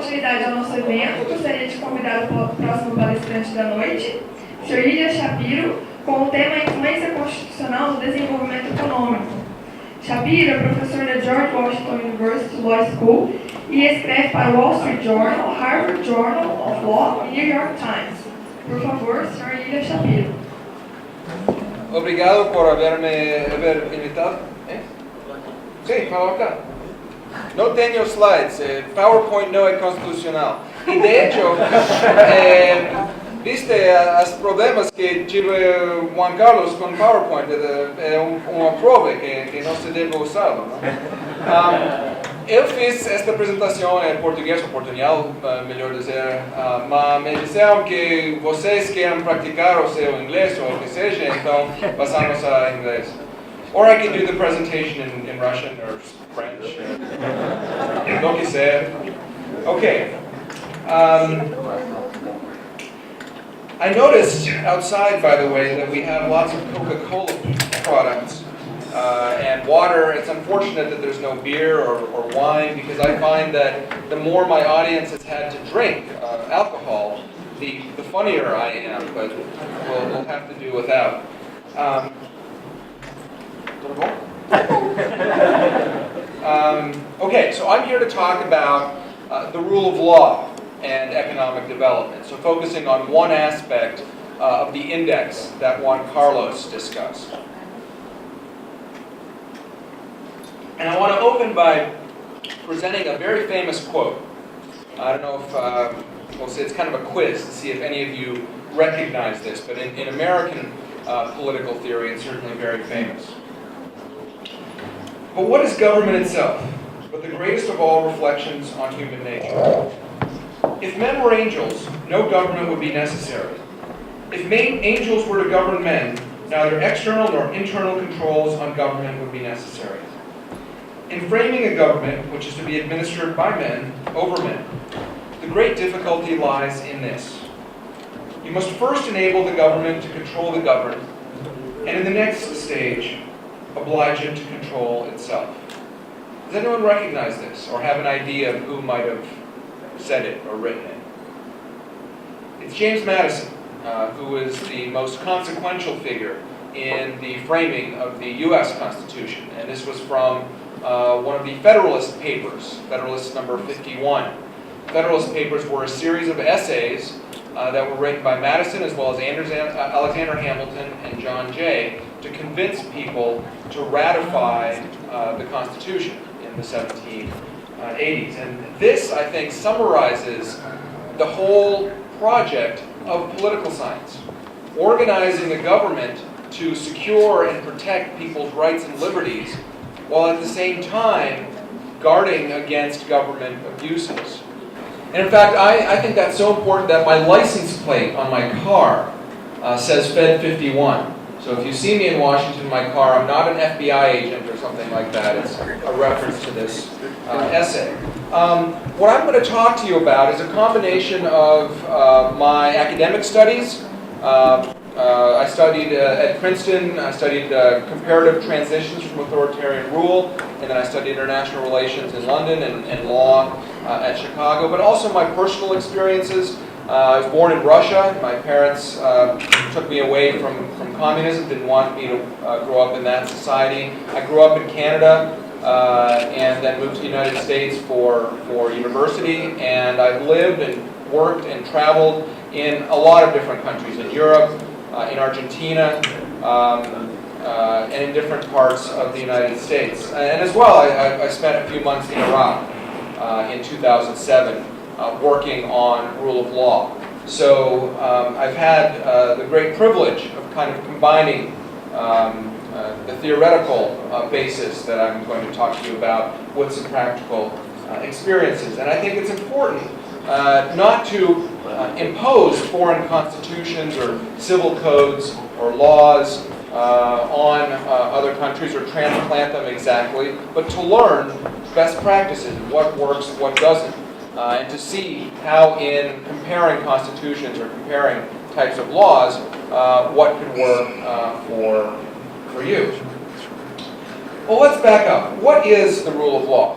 continuidade ao nosso evento, gostaria de convidar o próximo palestrante da noite, Sr. Ilya Shapiro, com o tema Influência Constitucional no Desenvolvimento Econômico. Shapiro é professor da George Washington University Law School e escreve para o Wall Street Journal, Harvard Journal of Law e New York Times. Por favor, Sr. Ilya Shapiro. Obrigado por haber invitado. Sí, para acá. No tengo slides, PowerPoint no es constitucional. Y de hecho, viste los problemas que tuve Juan Carlos con PowerPoint, una prueba que no se debe usarlo, ¿no? Eu fiz esta apresentação em português, ou portunhol, melhor dizer, mas me disseram que vocês querem praticar o seu inglês ou o que seja, então passamos a inglês. Or I can do the presentation in Russian or French, lo que sea. Okay. I noticed outside, by the way, that we have lots of Coca-Cola products and water. It's unfortunate that there's no beer or wine, because I find that the more my audience has had to drink alcohol, the funnier I am, but we'll have to do without. Okay, so I'm here to talk about the rule of law and economic development. So focusing on one aspect of the index that Juan Carlos discussed. And I want to open by presenting a very famous quote. I don't know if, we'll say it's kind of a quiz to see if any of you recognize this, but in American political theory, it's certainly very famous. But what is government itself, but the greatest of all reflections on human nature? If men were angels, no government would be necessary. If angels were to govern men, neither external nor internal controls on government would be necessary. In framing a government which is to be administered by men, over men, the great difficulty lies in this. You must first enable the government to control the governed, and in the next stage, oblige it to control itself. Does anyone recognize this, or have an idea of who might have said it or written it? It's James Madison, who is the most consequential figure in the framing of the U.S. Constitution, and this was from one of the Federalist Papers, Federalist number 51. Federalist Papers were a series of essays that were written by Madison as well as Alexander Hamilton and John Jay to convince people to ratify the Constitution in the 1780s. And this, I think, summarizes the whole project of political science. Organizing a government to secure and protect people's rights and liberties, while at the same time guarding against government abuses. And in fact, I think that's so important that my license plate on my car says Fed 51. So if you see me in Washington in my car, I'm not an FBI agent or something like that. It's a reference to this essay. What I'm going to talk to you about is a combination of my academic studies. I studied at Princeton. I studied comparative transitions from authoritarian rule, and then I studied international relations in London and law at Chicago, but also my personal experiences. I was born in Russia. My parents took me away from communism, didn't want me to grow up in that society. I grew up in Canada and then moved to the United States for university, and I've lived and worked and traveled in a lot of different countries, in Europe, in Argentina, and in different parts of the United States. And as well, I spent a few months in Iraq in 2007 working on rule of law. So I've had the great privilege of kind of combining the theoretical basis that I'm going to talk to you about with some practical experiences. And I think it's important not to impose foreign constitutions or civil codes or laws on other countries or transplant them exactly, but to learn best practices, what works, what doesn't, and to see how in comparing constitutions or comparing types of laws, what could work for you. Well, let's back up. What is the rule of law?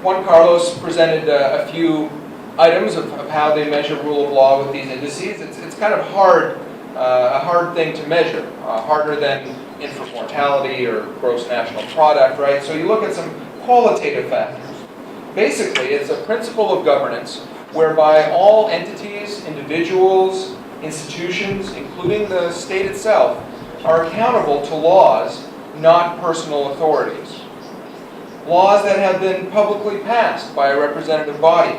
Juan Carlos presented a few items of how they measure rule of law with these indices. It's kind of hard, a hard thing to measure, harder than infant mortality or gross national product, right? So you look at some qualitative factors. Basically, it's a principle of governance whereby all entities, individuals, institutions, including the state itself, are accountable to laws, not personal authorities. Laws that have been publicly passed by a representative body.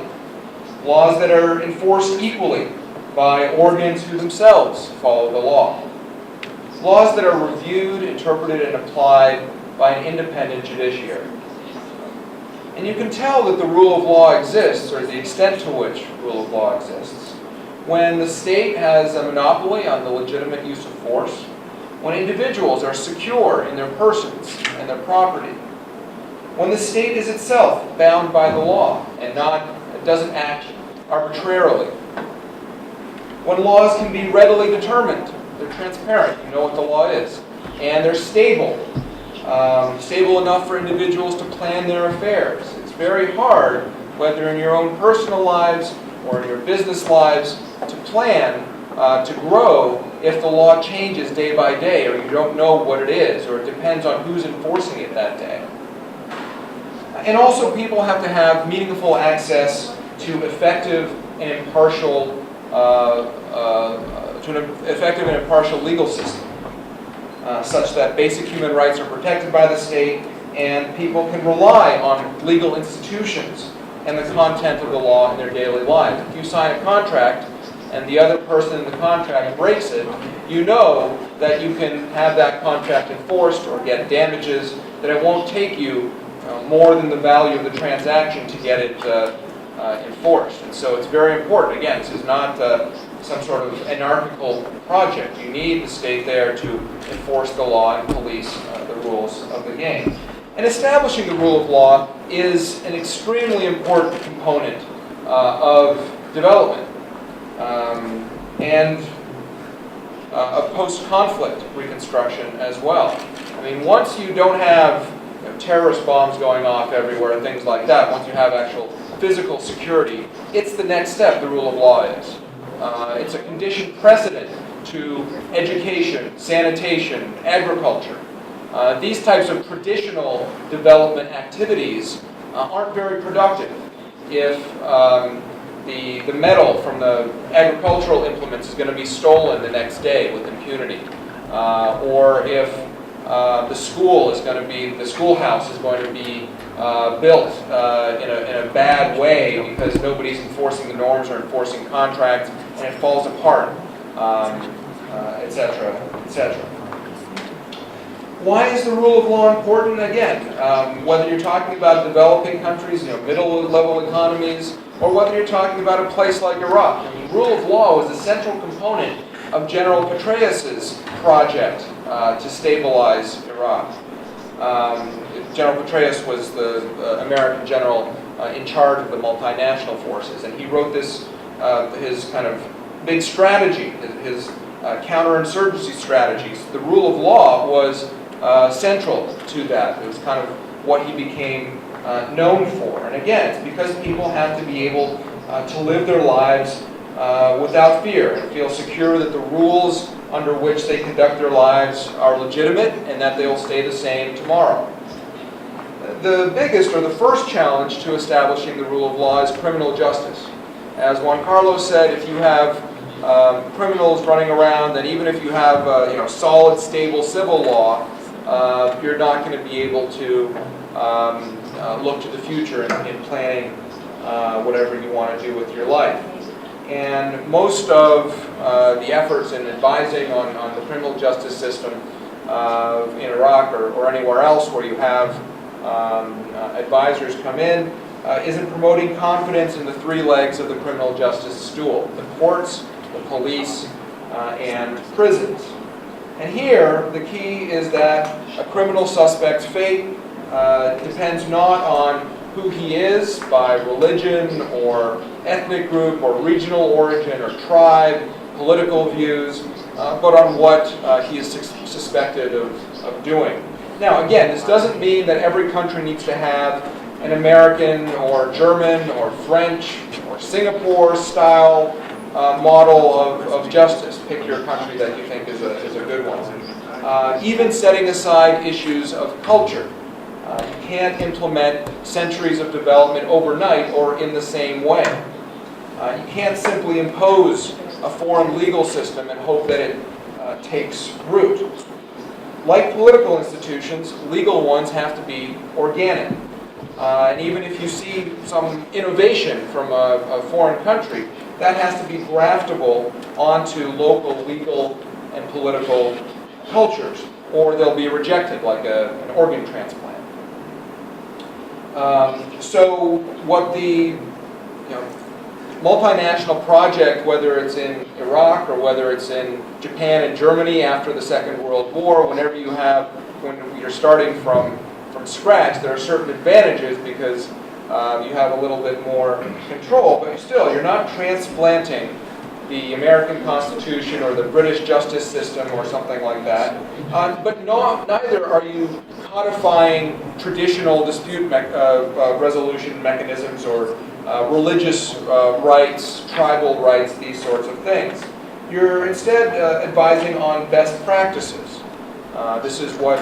Laws that are enforced equally by organs who themselves follow the law. Laws that are reviewed, interpreted, and applied by an independent judiciary. And you can tell that the rule of law exists, or the extent to which rule of law exists, when the state has a monopoly on the legitimate use of force, when individuals are secure in their persons and their property, when the state is itself bound by the law and doesn't act arbitrarily, when laws can be readily determined, they're transparent, you know what the law is, and they're stable, stable enough for individuals to plan their affairs. It's very hard, whether in your own personal lives or in your business lives, to plan to grow if the law changes day by day, or you don't know what it is, or it depends on who's enforcing it that day. And also, people have to have meaningful access to effective and impartial legal system, such that basic human rights are protected by the state, and people can rely on legal institutions and the content of the law in their daily lives. If you sign a contract and the other person in the contract breaks it, you know that you can have that contract enforced or get damages, that it won't take you more than the value of the transaction to get it enforced. And so it's very important. Again, this is not some sort of anarchical project. You need the state there to enforce the law and police the rules of the game. And establishing the rule of law is an extremely important component of development and of post-conflict reconstruction as well. I mean, once you don't have terrorist bombs going off everywhere and things like that, once you have actual physical security, it's the next step the rule of law is. It's a conditioned precedent to education, sanitation, agriculture. These types of traditional development activities aren't very productive if the metal from the agricultural implements is going to be stolen the next day with impunity, or if the schoolhouse is going to be built in a bad way because nobody's enforcing the norms or enforcing contracts, and it falls apart, etc., etc. Why is the rule of law important? Again, whether you're talking about developing countries, middle-level economies, or whether you're talking about a place like Iraq. I mean, rule of law was a central component of General Petraeus's project to stabilize Iraq. General Petraeus was the American general in charge of the multinational forces, and he wrote this, his kind of big strategy, his counterinsurgency strategies. The rule of law was central to that. It was kind of what he became known for. And again, it's because people have to be able to live their lives without fear and feel secure that the rules under which they conduct their lives are legitimate and that they will stay the same tomorrow. The biggest, or the first challenge to establishing the rule of law is criminal justice. As Juan Carlos said, if you have criminals running around, then even if you have solid, stable civil law, you're not going to be able to look to the future in planning whatever you want to do with your life. And most of the efforts in advising on the criminal justice system in Iraq or anywhere else where you have advisors come in isn't promoting confidence in the three legs of the criminal justice stool: the courts, the police, and prisons. And here, the key is that a criminal suspect's fate depends not on who he is by religion or ethnic group or regional origin or tribe, political views, but on what he is suspected of doing. Now, again, this doesn't mean that every country needs to have an American or German or French or Singapore style model of justice. Pick your country that you think is a good one. Even setting aside issues of culture. You can't implement centuries of development overnight or in the same way. You can't simply impose a foreign legal system and hope that it takes root. Like political institutions, legal ones have to be organic. And even if you see some innovation from a foreign country, that has to be graftable onto local legal and political cultures, or they'll be rejected like an organ transplant. So what the multinational project, whether it's in Iraq or whether it's in Japan and Germany after the Second World War, when you're starting from scratch, there are certain advantages because you have a little bit more control, but still, you're not transplanting the American Constitution or the British justice system or something like that. But neither are you codifying traditional dispute resolution mechanisms or religious rights, tribal rights, these sorts of things. You're instead advising on best practices. This is what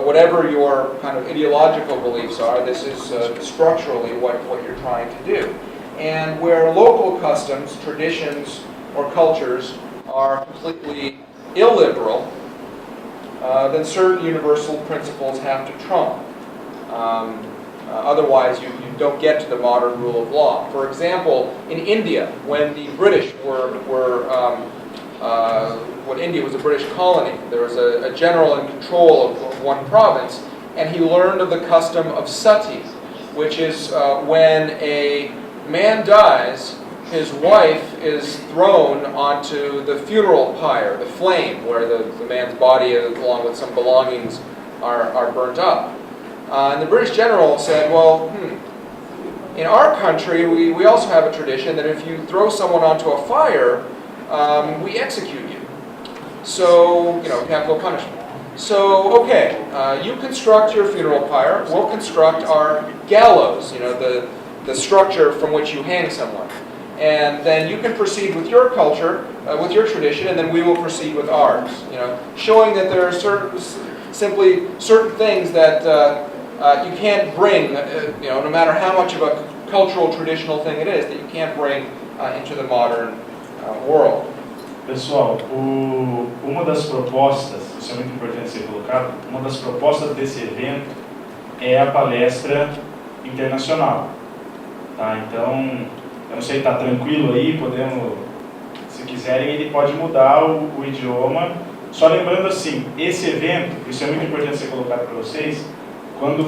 whatever your kind of ideological beliefs are, this is structurally what you're trying to do. And where local customs, traditions, or cultures are completely illiberal, then certain universal principles have to trump. Otherwise, you don't get to the modern rule of law. For example, in India, when the British when India was a British colony, there was a general in control of one province, and he learned of the custom of sati, which is when a man dies, his wife is thrown onto the funeral pyre, the flame, where the man's body, along with some belongings, are burnt up. And the British general said, well, in our country, we also have a tradition that if you throw someone onto a fire, we execute you. So, capital punishment. So, okay, you construct your funeral pyre, we'll construct our gallows, the structure from which you hang someone. And then you can proceed with your culture, with your tradition, and then we will proceed with ours. Showing that there are simply certain things that you can't bring, no matter how much of a cultural, traditional thing it is, that you can't bring into the modern world. Pessoal, uma das propostas, isso é muito importante ser colocado, uma das propostas desse evento é a palestra internacional. Tá? Então, eu não sei, está tranquilo aí, podemos, se quiserem, ele pode mudar o idioma. Só lembrando assim, esse evento, isso é muito importante ser colocado para vocês, quando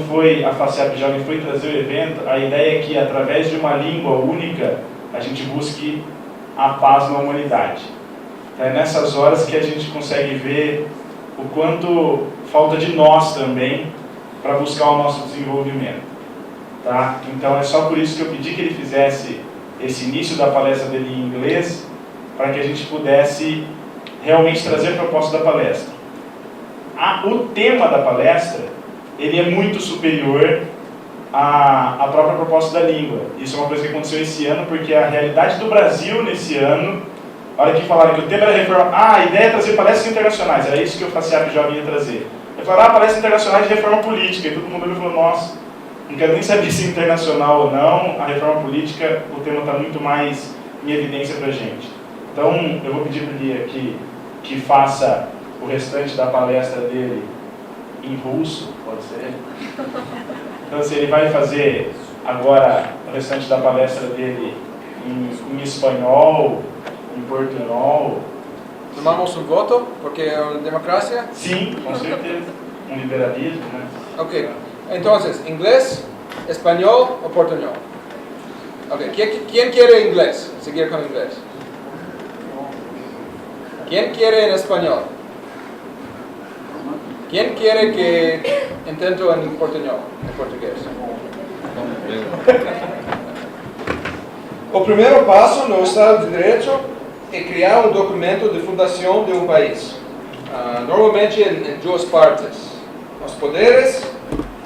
a FACEP Jovem foi trazer o evento, a ideia é que através de uma língua única, a gente busque a paz na humanidade. É nessas horas que a gente consegue ver o quanto falta de nós também para buscar o nosso desenvolvimento. Tá? Então é só por isso que eu pedi que ele fizesse esse início da palestra dele em inglês, para que a gente pudesse realmente trazer a proposta da palestra. O tema da palestra, ele é muito superior à própria proposta da língua. Isso é uma coisa que aconteceu esse ano, porque a realidade do Brasil nesse ano, a hora que falaram que o tema era reforma, a ideia é trazer palestras internacionais, era isso que o FACEP já ia trazer. Eu falaram, palestras internacionais de reforma política, e todo mundo olhou e falou, nossa, não quero nem saber se é internacional ou não, a reforma política, o tema está muito mais em evidência para a gente. Então, eu vou pedir para o Ilya que faça o restante da palestra dele em russo, pode ser? Então, assim, ele vai fazer agora o restante da palestra dele em espanhol, em portunhol. Tomamos um voto, porque é uma democracia? Sim, com certeza. Um liberalismo, né? Ok. Entonces, inglés, español o portuñol? Ok. ¿Quién quiere inglés? Seguir con inglés. ¿Quién quiere en español? ¿Quién quiere que intento en portuñol, en portugués? O primeiro passo no Estado de Direito é criar um documento de fundação de um país. Normalmente em duas partes. Os poderes,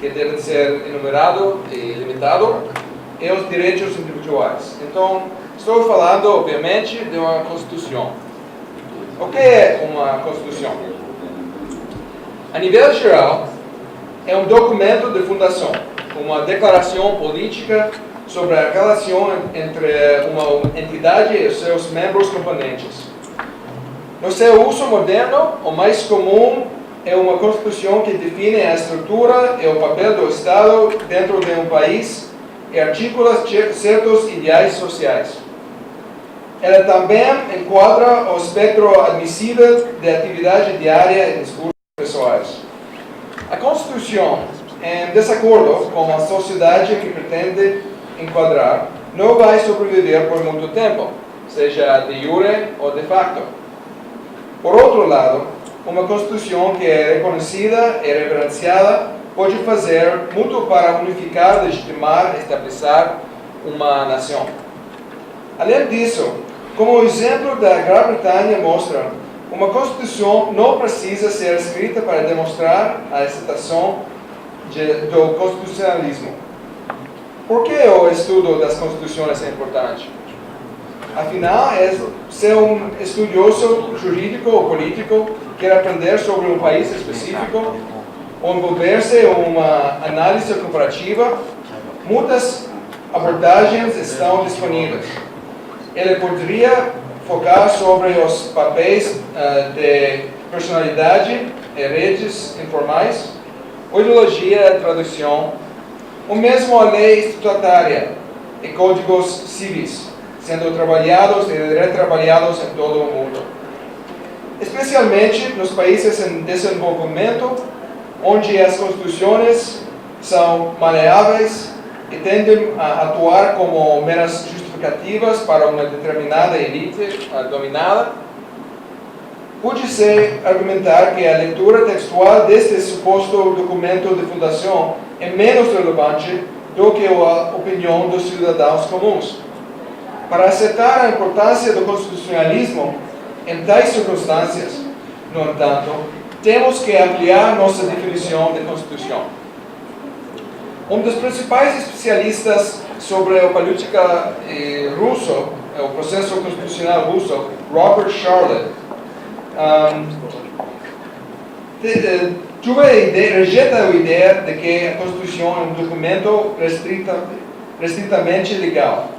que deve ser enumerado e limitado, e os direitos individuais. Então, estou falando, obviamente, de uma Constituição. O que é uma Constituição? A nível geral, é um documento de fundação, uma declaração política sobre a relação entre uma entidade e seus membros componentes. No seu uso moderno, o mais comum é uma Constituição que define a estrutura e o papel do Estado dentro de um país e articula certos ideais sociais. Ela também enquadra o espectro admissível de atividade diária e discursos pessoais. A Constituição, em desacordo com a sociedade que pretende enquadrar, não vai sobreviver por muito tempo, seja de jure ou de facto. Por outro lado, uma Constituição que é reconhecida e reverenciada pode fazer muito para unificar, legitimar e estabelecer uma nação. Além disso, como o exemplo da Grã-Bretanha mostra, uma Constituição não precisa ser escrita para demonstrar a aceitação do constitucionalismo. Por que o estudo das Constituições é importante? Afinal, ser um estudioso jurídico ou político quer aprender sobre um país específico ou envolver-se em uma análise comparativa, muitas abordagens estão disponíveis. Ele poderia focar sobre os papéis de personalidade e redes informais, ideologia e tradução, ou mesmo a lei estatutária e códigos civis, sendo trabalhados e retrabalhados em todo o mundo. Especialmente nos países em desenvolvimento, onde as constituições são maleáveis e tendem a atuar como meras justificativas para uma determinada elite dominada, pode-se argumentar que a leitura textual deste suposto documento de fundação é menos relevante do que a opinião dos cidadãos comuns. Para aceitar a importância do constitucionalismo em tais circunstâncias, no entanto, temos que ampliar nossa definição de Constituição. Um dos principais especialistas sobre a política russa, o processo constitucional russo, Robert Charlotte, rejeita a ideia de que a Constituição é um documento restritamente legal.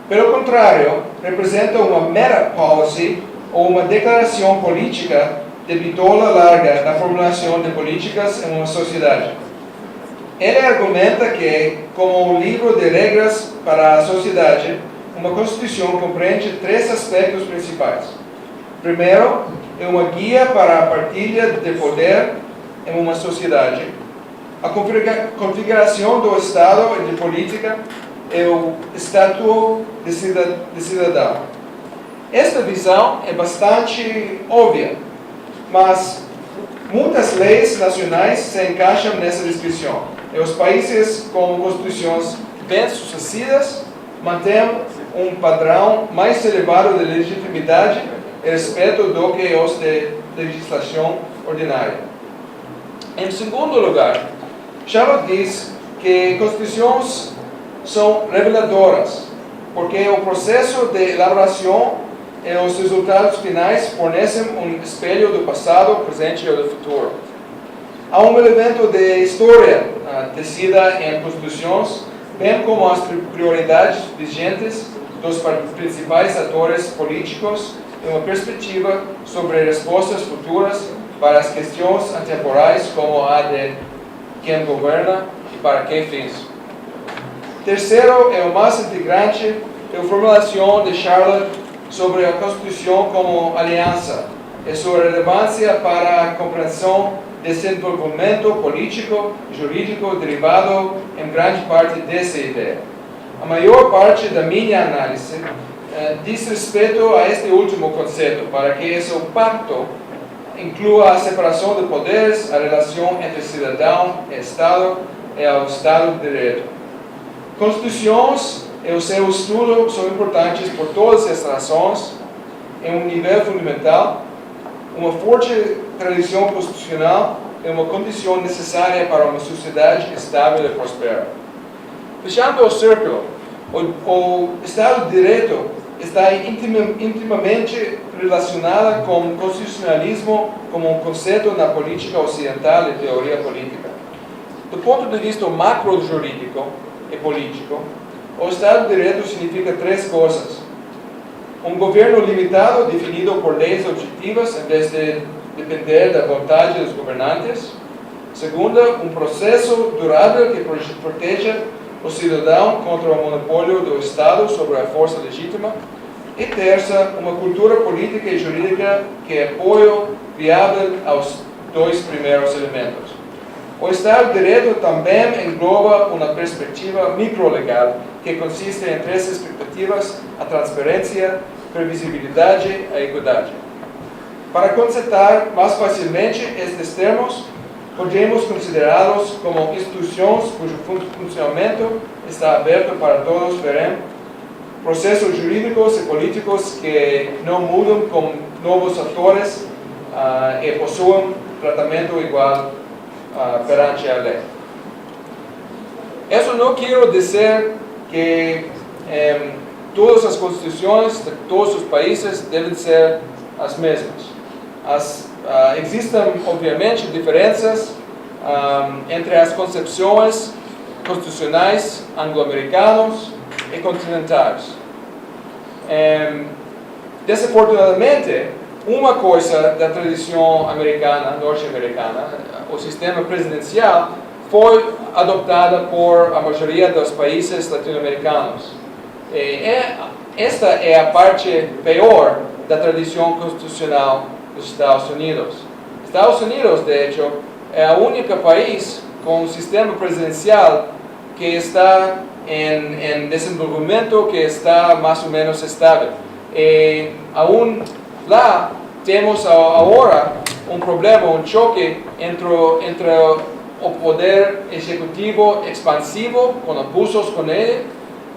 Pelo contrário, representa uma mera policy ou uma declaração política de bitola larga na formulação de políticas em uma sociedade. Ele argumenta que, como um livro de regras para a sociedade, uma Constituição compreende três aspectos principais. Primeiro, é uma guia para a partilha de poder em uma sociedade, a configuração do Estado e de política e o estatuto de cidadão. Esta visão é bastante óbvia, mas muitas leis nacionais se encaixam nessa descrição. E os países com constituições bem-sucedidas mantêm um padrão mais elevado de legitimidade e respeito do que os de legislação ordinária. Em segundo lugar, Charlotte diz que constituições são reveladoras, porque o processo de elaboração e os resultados finais fornecem um espelho do passado, presente e do futuro. Há um elemento de história tecida em constituições, bem como as prioridades vigentes dos principais atores políticos e uma perspectiva sobre respostas futuras para as questões atemporais, como a de quem governa e para que fins. Terceiro, é o mais integrante, é a formulação de Charlotte sobre a Constituição como aliança e sua relevância para a compreensão desse desenvolvimento político e jurídico derivado em grande parte dessa ideia. A maior parte da minha análise diz respeito a este último conceito, para que esse pacto inclua a separação de poderes, a relação entre cidadão e Estado e ao Estado de Direito. Constituições e o seu estudo são importantes por todas as razões, em um nível fundamental, uma forte tradição constitucional é uma condição necessária para uma sociedade estável e próspera. Fechando o círculo, o Estado de Direito está intimamente relacionado com o constitucionalismo como um conceito na política ocidental e teoria política. Do ponto de vista macro-jurídico e político, o Estado de Direito significa três coisas. Um governo limitado, definido por leis objetivas, em vez de depender da vontade dos governantes. Segunda, um processo durável que proteja o cidadão contra o monopólio do Estado sobre a força legítima. E terça, uma cultura política e jurídica que é apoio viável aos dois primeiros elementos. O Estado de Direito também engloba uma perspectiva microlegal que consiste em três expectativas: a transparência, previsibilidade e a equidade. Para constatar mais facilmente estes termos, podemos considerá-los como instituições cujo funcionamento está aberto para todos verem, processos jurídicos e políticos que não mudam com novos atores e possuem tratamento igual perante a lei. Isso não quer dizer que todas as constituições de todos os países devem ser as mesmas. Existem, obviamente, diferenças entre as concepções constitucionais anglo-americanas e continentais. Desafortunadamente, uma coisa da tradição americana, norte-americana, o sistema presidencial, foi adotada por a maioria dos países latino-americanos. Esta é a parte pior da tradição constitucional dos Estados Unidos. Estados Unidos, de hecho, é o único país com um sistema presidencial que está em desenvolvimento, que está mais ou menos estável. E aún lá temos agora um problema, um choque entre o poder executivo expansivo, com abusos com ele,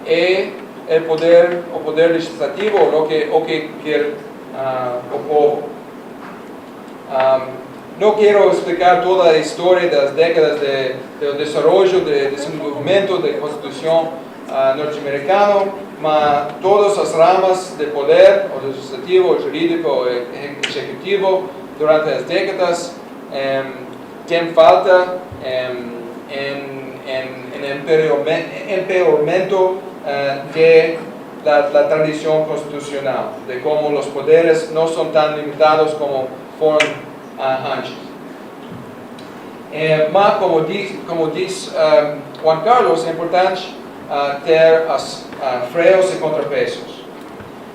e o poder legislativo, o que quer o povo. Não quero explicar toda a história das décadas de desenvolvimento, de desenvolvimento da Constituição norte-americana, mas todas as ramas de poder, o legislativo, o jurídico, o executivo, durante as décadas, tem falta em empeoramento da tradição constitucional, de como os poderes não são tão limitados como foram antes. Mas, como diz Juan Carlos, é importante ter freios e contrapesos.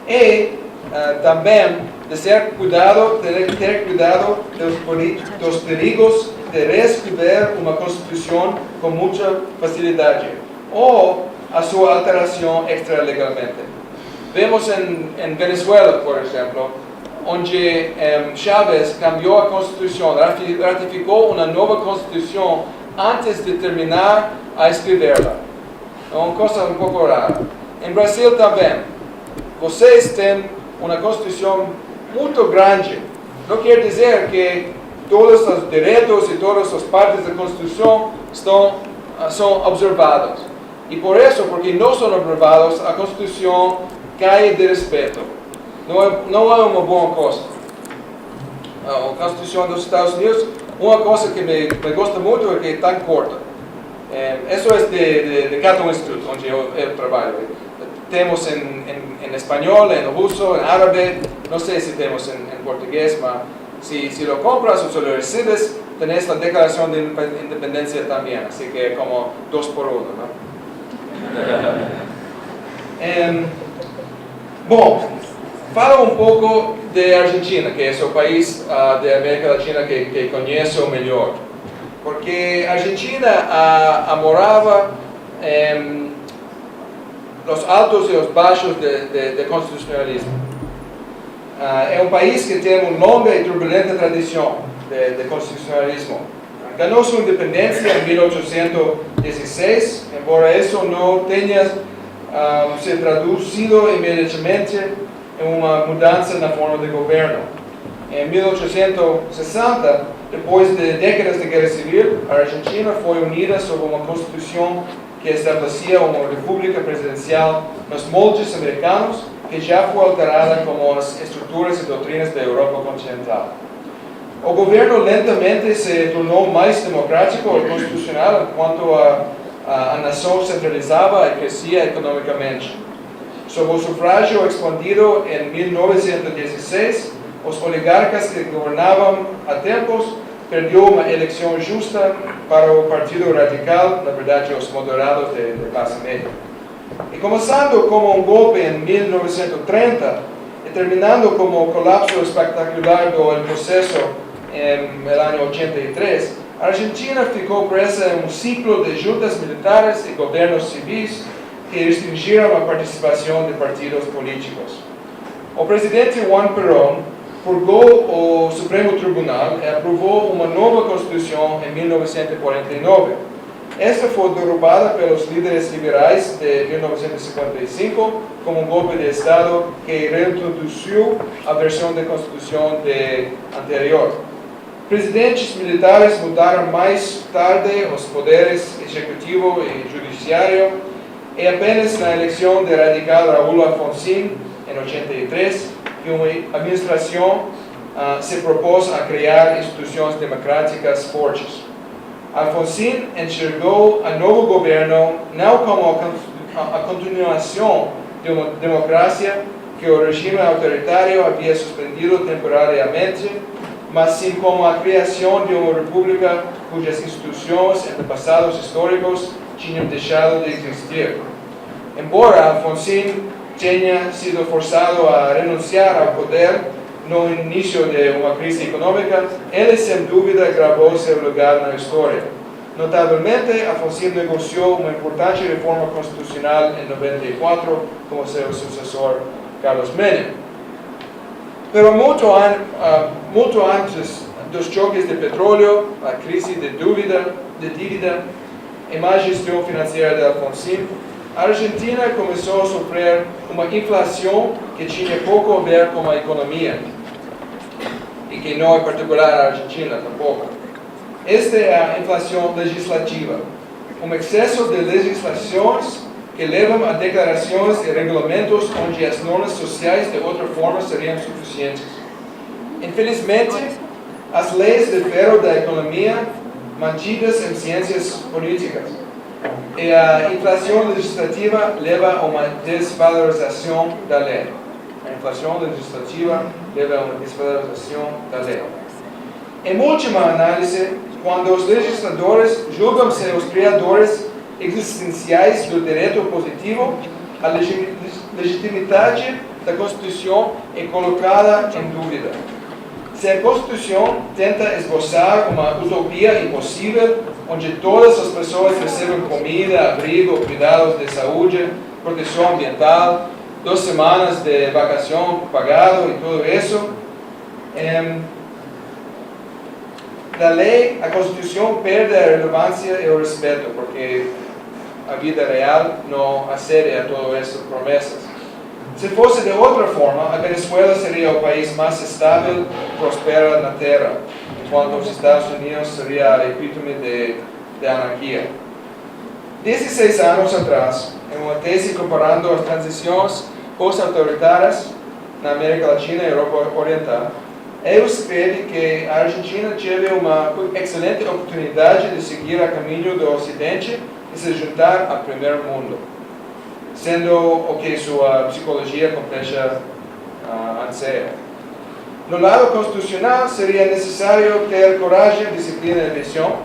E também ter cuidado dos perigos de reescrever uma Constituição com muita facilidade, ou a sua alteração extralegalmente. Vemos em Venezuela, por exemplo, onde Chávez cambiou a Constituição, ratificou uma nova Constituição antes de terminar a escrevê-la. É uma coisa um pouco rara. Em Brasil também, vocês têm uma Constituição muito grande. Não quer dizer que todos os direitos e todas as partes da Constituição são observados. E por isso, porque não são observados, a Constituição cai de respeito. Não é uma boa coisa. A Constituição dos Estados Unidos, uma coisa que me gosta muito é que é tão curta. Isso é de Cato Institute, onde eu trabalho. Temos em espanhol, em russo, em árabe, não sei se temos em português, mas se lo compras ou se lo recibes, tens a Declaração de Independência também, assim que é como 2 por 1, não? Bom, fala um pouco de Argentina, que é o país da América Latina que conheço melhor. Porque a Argentina morava os altos e os baixos de constitucionalismo. É um país que tem uma longa e turbulenta tradição de constitucionalismo. Ganhou sua independência em 1816, embora isso não tenha se traduzido imediatamente em uma mudança na forma de governo. Em 1860, Depois de décadas de guerra civil, a Argentina foi unida sob uma constituição que estabelecia uma república presidencial nos moldes americanos, que já foi alterada como as estruturas e doutrinas da Europa continental. O governo lentamente se tornou mais democrático e constitucional enquanto a nação centralizava e crescia economicamente. Sob o sufrágio expandido em 1916, os oligarcas que governavam há tempos perdeu uma eleição justa para o Partido Radical, na verdade os moderados de classe média. E começando como um golpe em 1930 e terminando como o colapso espetacular do processo no ano 83, a Argentina ficou presa em um ciclo de juntas militares e governos civis que restringiram a participação de partidos políticos. O presidente Juan Perón purgou o Supremo Tribunal e aprovou uma nova Constituição em 1949. Esta foi derrubada pelos líderes liberais de 1955 como um golpe de Estado que reintroduziu a versão da Constituição anterior. Presidentes militares mudaram mais tarde os poderes executivo e judiciário, e apenas na eleição de radical Raúl Alfonsín, em 83, que uma administração se propôs a criar instituições democráticas fortes. Alfonsín enxergou o novo governo não como a continuação de uma democracia que o regime autoritário havia suspendido temporariamente, mas sim como a criação de uma república cujas instituições antepassados históricos tinham deixado de existir. Embora Alfonsín tenha sido forçado a renunciar ao poder no início de uma crise econômica, ele sem dúvida gravou seu lugar na história. Notavelmente, Alfonsín negociou uma importante reforma constitucional em 94 com seu sucessor Carlos Menem. Pero muito antes dos choques de petróleo, a crise de dívida e má gestão financeira de Alfonsín, a Argentina começou a sofrer uma inflação que tinha pouco a ver com a economia, e que não é particular a Argentina tampouco. Esta é a inflação legislativa, um excesso de legislações que levam a declarações e regulamentos onde as normas sociais de outra forma seriam suficientes. Infelizmente, as leis de ferro da economia, mantidas em ciências políticas, e a inflação legislativa leva a uma desvalorização da lei. A inflação legislativa leva a uma desvalorização da lei. Em última análise, quando os legisladores julgam ser os criadores existenciais do direito positivo, a legitimidade da Constituição é colocada em dúvida. Se a Constituição tenta esboçar uma utopia impossível, onde todas as pessoas recebem comida, abrigo, cuidados de saúde, proteção ambiental, 2 semanas de vacação pagado e tudo isso, da lei, a Constituição perde a relevância e o respeito, porque a vida real não acede a todas essas promessas. Se fosse de outra forma, a Venezuela seria o país mais estável e próspero na Terra, enquanto os Estados Unidos seria a epítome de anarquia. 16 anos atrás, em uma tese comparando as transições pós-autoritárias na América Latina e Europa Oriental, eu escrevi que a Argentina teve uma excelente oportunidade de seguir o caminho do Ocidente e se juntar ao primeiro mundo, sendo o que sua psicologia complexa anseia. No lado constitucional, seria necessário ter coragem, disciplina e visão,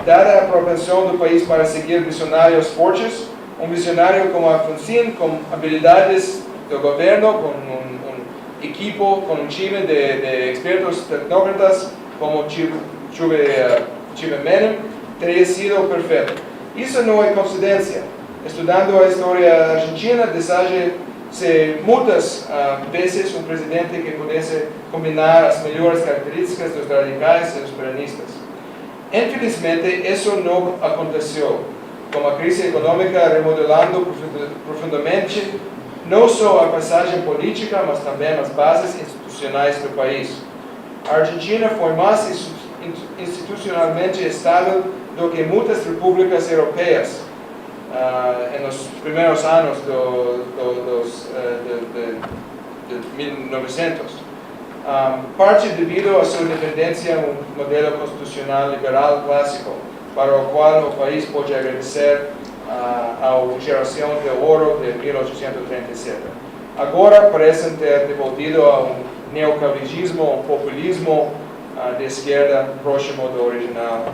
dada a propensão do país para seguir visionários fortes, um visionário como Alfonsín, com habilidades do governo, com um equipo, com um time de expertos tecnócratas, como Chive Menem, teria sido perfeito. Isso não é coincidência. Estudando a história argentina, deseja-se muitas vezes um presidente que pudesse combinar as melhores características dos radicais e dos peronistas. Infelizmente, isso não aconteceu, com a crise econômica remodelando profundamente não só a paisagem política, mas também as bases institucionais do país. A Argentina foi mais institucionalmente estável do que muitas repúblicas europeias em los primeiros anos de 1900. Parte devido a sua dependência a um modelo constitucional liberal clássico, para o qual o país pode agradecer à geração de ouro de 1837. Agora parecem ter devolvido a um neocaudigismo, um populismo de esquerda próximo do original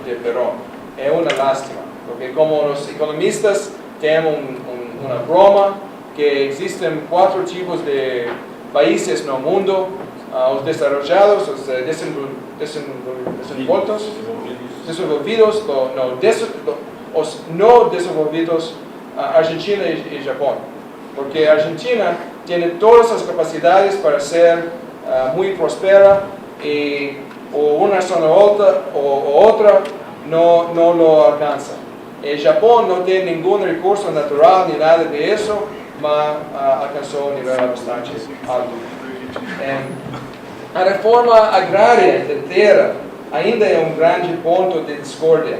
de Perón. É uma lástima, porque como os economistas têm uma broma que existem 4 tipos de países no mundo, os desarrollados, os desenvolvidos, os não desenvolvidos, Argentina e Japão. Porque a Argentina tem todas as capacidades para ser muito próspera e uma zona ou outra não lo alcança. O Japão não tem nenhum recurso natural nem nada disso, mas alcançou um nível bastante alto. A reforma agrária inteira ainda é um grande ponto de discórdia.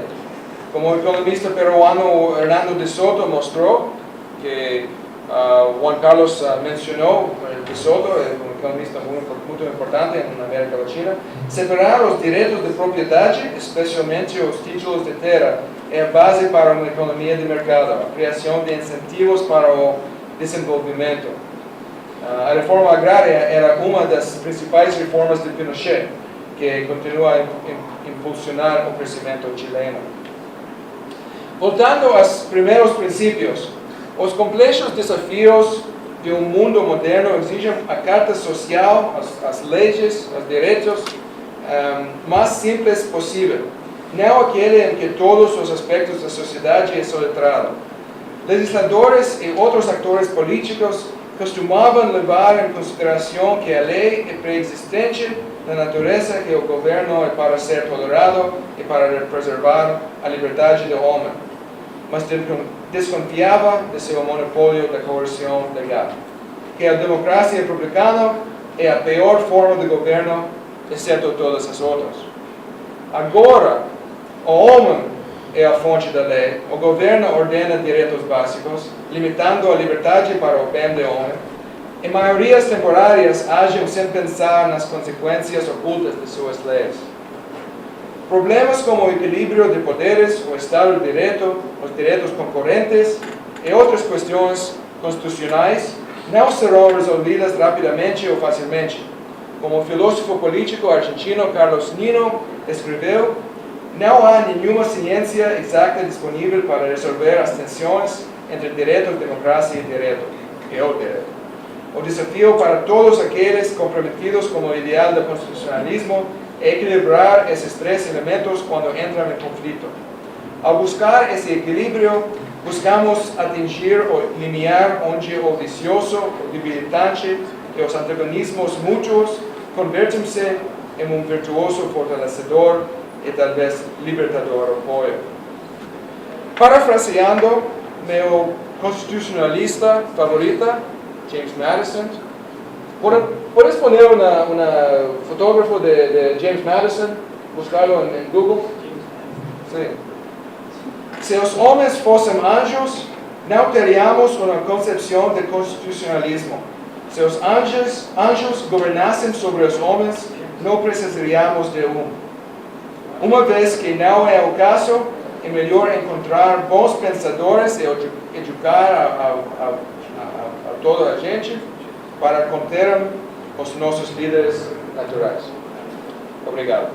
Como o economista peruano Hernando de Soto mostrou, que Juan Carlos mencionou, de Soto é um economista muito importante na América Latina, separar os direitos de propriedade, especialmente os títulos de terra, é a base para uma economia de mercado, a criação de incentivos para o desenvolvimento. A reforma agrária era uma das principais reformas de Pinochet, que continua a impulsionar o crescimento chileno. Voltando aos primeiros princípios, os complexos desafios de um mundo moderno exigem a carta social, as leis, os direitos mais simples possível, não aquele em que todos os aspectos da sociedade é soletrado. Legisladores e outros atores políticos costumavam levar em consideração que a lei é pré-existente na natureza, que o governo é para ser tolerado e para preservar a liberdade do homem, mas desconfiava de seu monopólio da coerção legal, que a democracia republicana é a pior forma de governo, exceto todas as outras. Agora, o homem é a fonte da lei, o governo ordena direitos básicos, limitando a liberdade para o bem do homem, e maiorias temporárias agem sem pensar nas consequências ocultas de suas leis. Problemas como o equilíbrio de poderes, o Estado de Direito, os direitos concorrentes e outras questões constitucionais não serão resolvidas rapidamente ou facilmente. Como o filósofo político argentino Carlos Nino escreveu, não há nenhuma ciência exata disponível para resolver as tensões entre direito, democracia e direito, que é o direito. O desafio para todos aqueles comprometidos com o ideal do constitucionalismo é equilibrar esses 3 elementos quando entram em conflito. Ao buscar esse equilíbrio, buscamos atingir o limiar onde o vicioso, o debilitante e os antagonismos mútuos convertem-se em um virtuoso fortalecedor e talvez libertador apoio. Parafraseando meu constitucionalista favorita, James Madison, ¿puedes poner una fotógrafo de James Madison? Buscarlo en Google. Sí. Si os homens fossem anjos, não teríamos uma concepção de constitucionalismo. Se os anjos governassem sobre os homens, não precisaríamos de um. Uma vez que não é o caso, é melhor encontrar bons pensadores e educar a toda a gente para conter os nossos líderes naturais. Obrigado.